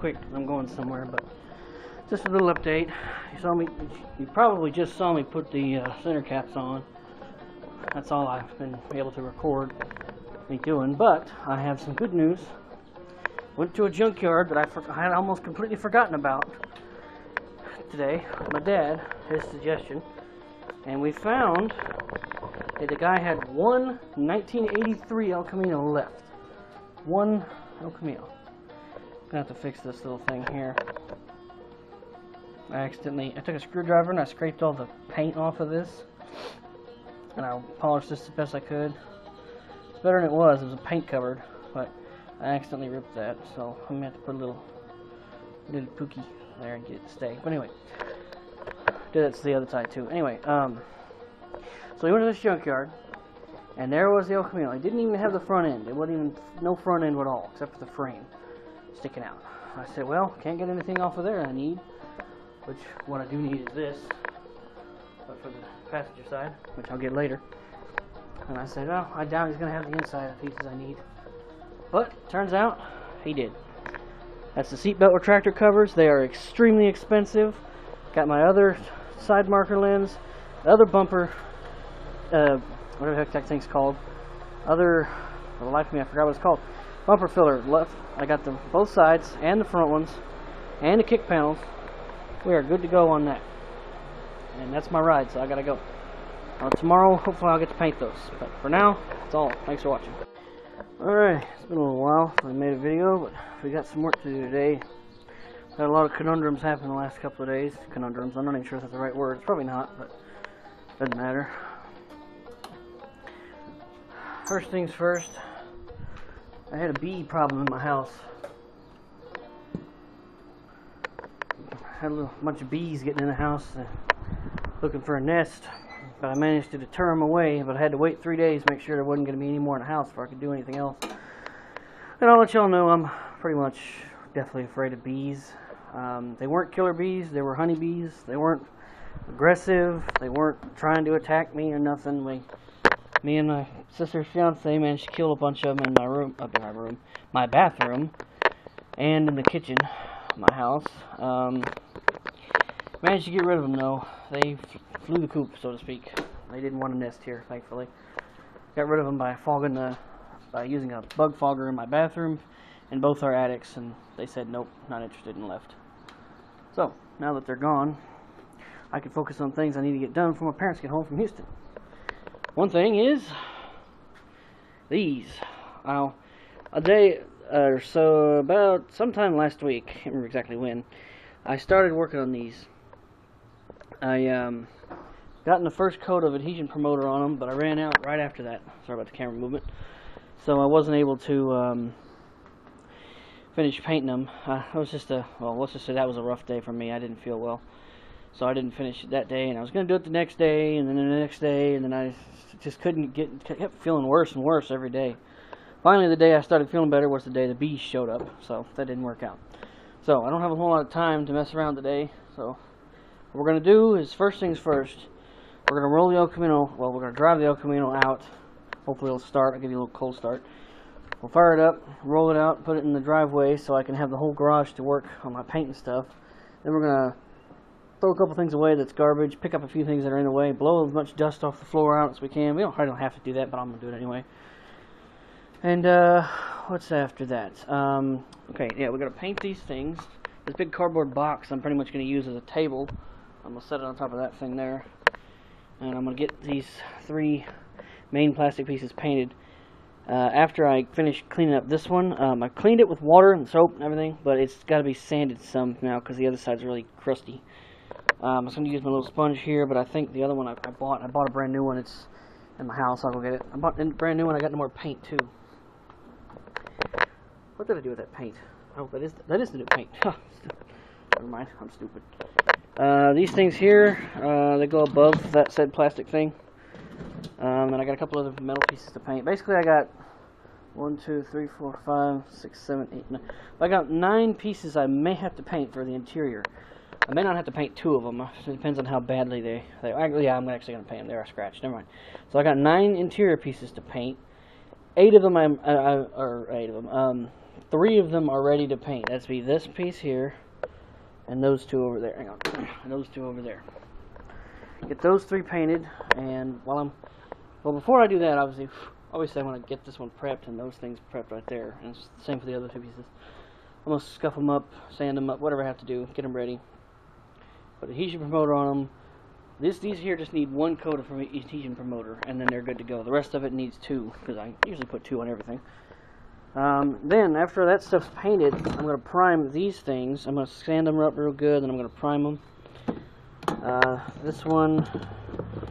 quick. I'm going somewhere, but just a little update. You probably just saw me put the center caps on. That's all I've been able to record me doing, but I have some good news. Went to a junkyard that I had almost completely forgotten about today. My dad, his suggestion, and we found that the guy had one 1983 El Camino left. One El Camino. Gonna have to fix this little thing here. I took a screwdriver and I scraped all the paint off of this, and I polished this the best I could. It's better than it was. It was a paint covered, but I accidentally ripped that, so I'm gonna have to put a little pookie there and get it to stay. But anyway, did that to the other side too. Anyway, so we went to this junkyard, and there was the El Camino. It didn't even have the front end. It wasn't even no front end at all, except for the frame sticking out. I said, well, can't get anything off of there I need, which what I do need is this, but for the passenger side, which I'll get later. And I said, oh, I doubt he's gonna have the inside pieces I need. But turns out he did. That's the seatbelt retractor covers. They are extremely expensive. Got my other side marker lens, the other bumper, whatever the heck that thing's called. For the life of me, I forgot what it's called. Bumper filler left. I got both sides and the front ones, and the kick panels. We are good to go on that. And that's my ride, so I gotta go. Tomorrow, hopefully, I'll get to paint those. But for now, that's all. Thanks for watching. Alright, it's been a little while since I made a video, but we got some work to do today. Had a lot of conundrums happen the last couple of days. Conundrums, I'm not even sure if that's the right word. It's probably not, but doesn't matter. First things first, I had a bee problem in my house. Had a bunch of bees getting in the house looking for a nest, but I managed to deter them away. But I had to wait 3 days to make sure there wasn't going to be any more in the house before I could do anything else. And I'll let y'all know I'm pretty much definitely afraid of bees. They weren't killer bees, they were honeybees. They weren't aggressive, they weren't trying to attack me or nothing. Me and my sister's fiance managed to kill a bunch of them in my bathroom, and in the kitchen of my house. Managed to get rid of them though. They flew the coop, so to speak. They didn't want a nest here, thankfully. Got rid of them by using a bug fogger in my bathroom and both our attics, and they said nope, not interested, and left. So now that they're gone, I can focus on things I need to get done before my parents get home from Houston. One thing is these. A day or so, about sometime last week, can't remember exactly when, I started working on these. I gotten the first coat of adhesion promoter on them, but I ran out right after that. Sorry about the camera movement. So I wasn't able to finish painting them. It was just let's just say that was a rough day for me. I didn't feel well, so I didn't finish it that day, and I was going to do it the next day, and then the next day, and then I just kept feeling worse and worse every day. Finally, the day I started feeling better was the day the bees showed up, so that didn't work out. So I don't have a whole lot of time to mess around today, so what we're going to do is, first things first, we're going to roll the El Camino, well, we're going to drive the El Camino out. Hopefully it'll start. I'll give you a little cold start. We'll fire it up, roll it out, put it in the driveway so I can have the whole garage to work on my paint and stuff. Then we're going to throw a couple things away that's garbage, pick up a few things that are in the way, blow as much dust off the floor out as we can. I don't have to do that, but I'm going to do it anyway. And what's after that? Okay, yeah, we're going to paint these things. This big cardboard box I'm pretty much going to use as a table. I'm going to set it on top of that thing there. And I'm going to get these 3 main plastic pieces painted. After I finish cleaning up this one, I cleaned it with water and soap and everything, but it's got to be sanded some now because the other side's really crusty. I'm just going to use my little sponge here, but I think the other one I bought a brand new one. It's in my house. I'll go get it. I bought a brand new one. I got no more paint too. What did I do with that paint? Oh, that is the new paint. Never mind. I'm stupid. These things here, they go above that said plastic thing. And I got a couple other metal pieces to paint. Basically, I got 1, 2, 3, 4, 5, 6, 7, 8, 9. I got 9 pieces I may have to paint for the interior. I may not have to paint 2 of them. It depends on how badly they yeah, I'm actually going to paint them. They are scratched. Never mind. So I got 9 interior pieces to paint. 8 of them, 13 3 of them are ready to paint. That's be this piece here and those 2 over there. Hang on, and those 2 over there. Get those 3 painted, and well, before I do that, obviously I want to get this one prepped and those things prepped right there. And it's the same for the other 2 pieces. I'm gonna scuff them up, sand them up, whatever I have to do, get them ready. Put adhesion promoter on them. These here just need 1 coat of adhesion promoter, and then they're good to go. The rest of it needs 2, because I usually put 2 on everything. Then, after that stuff's painted, I'm going to prime these things. I'm going to sand them up real good, and I'm going to prime them. This one,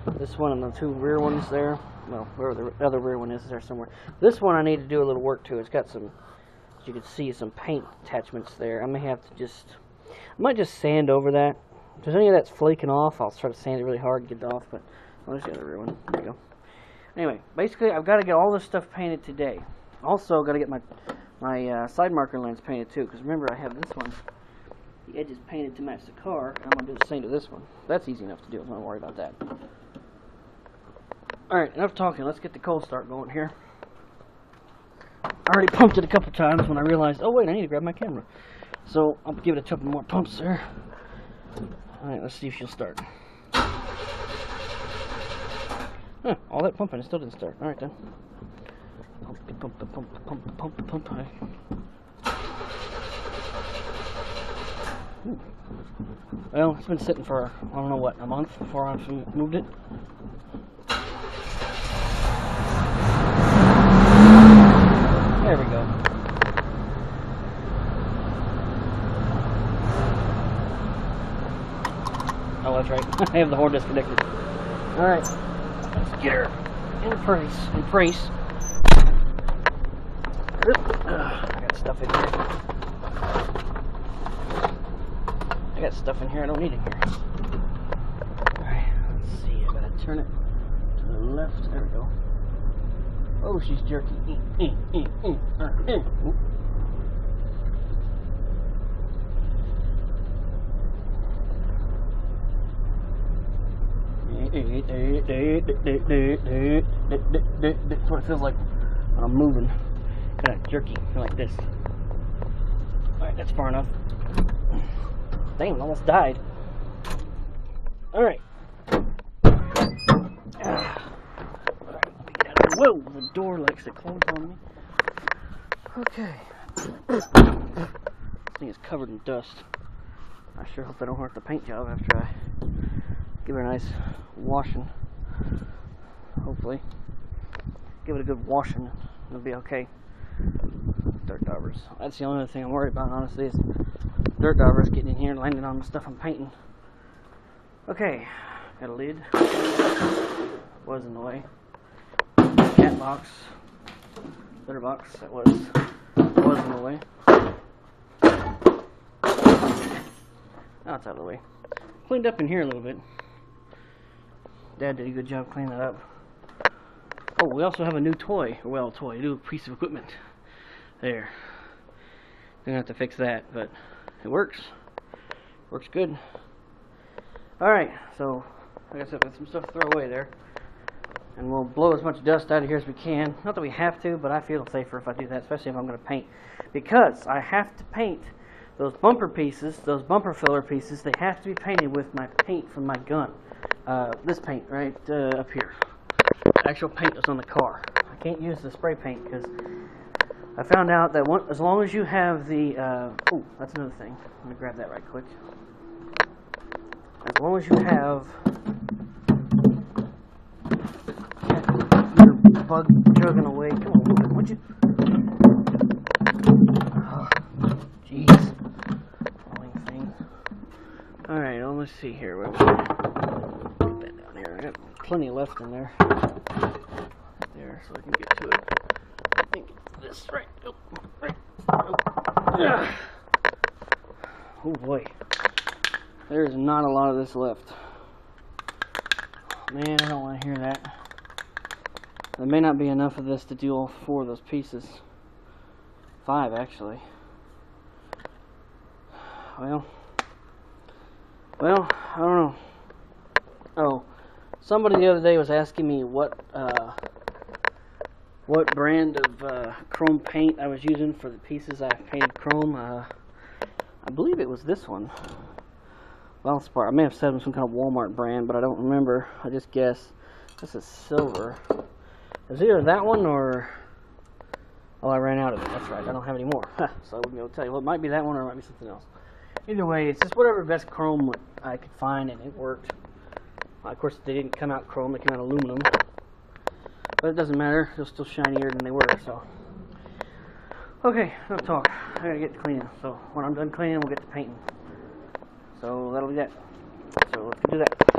and the 2 rear ones there. Well, where the other rear one is there somewhere. This one I need to do a little work to. It's got some, as you can see, some paint attachments there. I may have to I might just sand over that. If there's any of that's flaking off, I'll try to sand it really hard and get it off, but there's the other rear one. There you go. Anyway, basically, I've got to get all this stuff painted today. Also, got to get my side marker lens painted too, because remember, I have this one. The edge is painted to match the car, and I'm going to do the same to this one. That's easy enough to do. I'm not worried about that. Alright, enough talking. Let's get the cold start going here. I already pumped it a couple times when I realized, oh wait, I need to grab my camera. So, I'll give it a couple more pumps there. Alright, let's see if she'll start. Huh, all that pumping, it still didn't start. Alright then. Pump. Ooh. Well, it's been sitting for, I don't know what, a month before I moved it. There we go. Oh, that's right. I have the horn disconnected. Alright. Let's get her in place. I got stuff in here. I don't need it here. Alright, let's see. I gotta turn it to the left. There we go. Oh, she's jerky. That's what it feels like when I'm moving. Kind of jerky, like this. Alright, that's far enough. Damn, it almost died. Alright. Whoa, the door likes to close on me. Okay. This thing is covered in dust. I sure hope I don't hurt the paint job after I give her a nice washing. Hopefully. Give it a good washing. It'll be okay. Dirt daubers. That's the only other thing I'm worried about, honestly, is dirt daubers getting in here and landing on the stuff I'm painting. Okay. Got a lid. Was in the way. Cat box. Litter box. That was in the way. Now it's out of the way. Cleaned up in here a little bit. Dad did a good job cleaning that up. Oh, we also have a new toy. Well, a new piece of equipment. There. Gonna have to fix that, but it works. Works good. Alright, so like I said, got some stuff to throw away there. And we'll blow as much dust out of here as we can. Not that we have to, but I feel safer if I do that, especially if I'm going to paint. Because I have to paint those bumper pieces, those bumper filler pieces, they have to be painted with my paint from my gun. This paint right up here. Actual paint that's on the car. I can't use the spray paint because I found out that as long as you have the... oh, that's another thing. Let me grab that right quick. As long as you have... bug chugging away. Come on, move it, would you? Oh, jeez. Rolling thing. Alright, well, let's see here. Get that down here. I got plenty left in there. There, so I can get to it. I think this right. Oh, right. Oh. Oh boy. There's not a lot of this left. Man, I don't want to hear that. There may not be enough of this to do all 4 of those pieces. 5, actually. Well, I don't know. Oh, somebody the other day was asking me what what brand of chrome paint I was using for the pieces I painted chrome. I believe it was this one. Valspar. I may have said some kind of Walmart brand, but I don't remember. I just guess. This is silver. It was either that one or... Oh, I ran out of it. That's right. I don't have any more. So I wouldn't be able to tell you. Well, it might be that one or it might be something else. Either way, it's just whatever best chrome I could find, and it worked. Of course, they didn't come out chrome. They came out aluminum. But it doesn't matter. They're still shinier than they were, so... Okay, enough talk. I gotta get to cleaning. So when I'm done cleaning, we'll get to painting. So that'll be that. So let's do that.